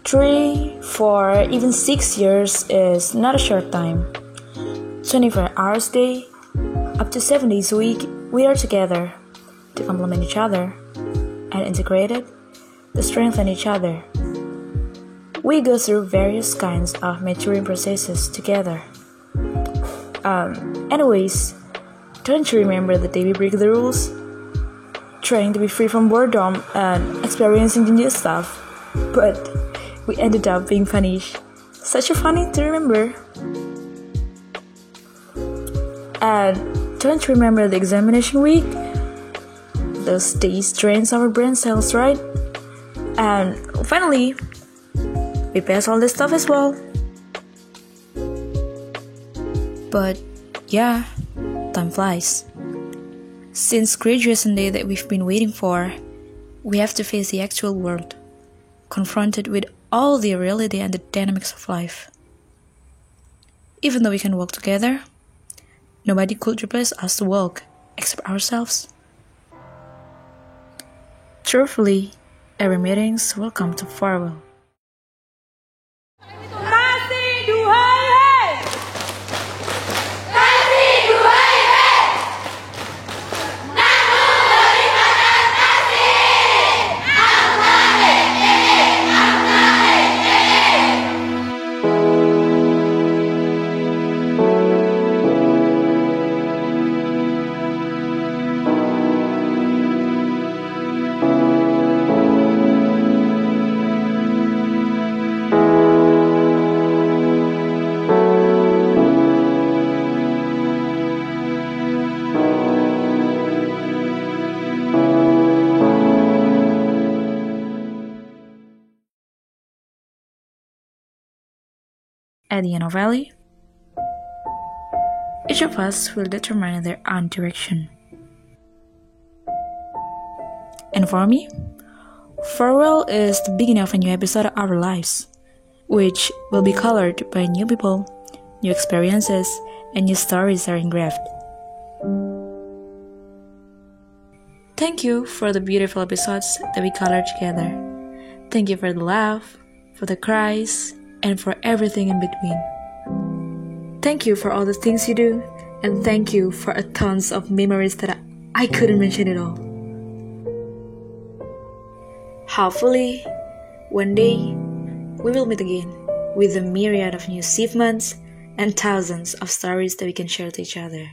Three, 4, even 6 years is not a short time. 24 hours a day, up to 7 days a week, we are together to complement each other and integrated to strengthen each other. We go through various kinds of maturing processes together. Anyways, don't you remember the day we break the rules? Trying to be free from boredom and experiencing the new stuff, but we ended up being punished. Such a funny to remember. And don't you remember the examination week? Those days drains our brain cells, right? And finally, we passed all this stuff as well. But yeah, time flies. Since graduation day that we've been waiting for, we have to face the actual world, confronted with all the reality and the dynamics of life. Even though we can walk together, nobody could replace us to walk except ourselves. Truthfully, every meetings will come to farewell. At the end of valley, each of us will determine their own direction. And for me, farewell is the beginning of a new episode of our lives, which will be colored by new people, new experiences, and new stories are engraved. Thank you for the beautiful episodes that we colored together. Thank you for the laugh, for the cries, and for everything in between. Thank you for all the things you do, and thank you for a tons of memories that I couldn't mention at all. Hopefully, one day, we will meet again with a myriad of new achievements and thousands of stories that we can share to each other.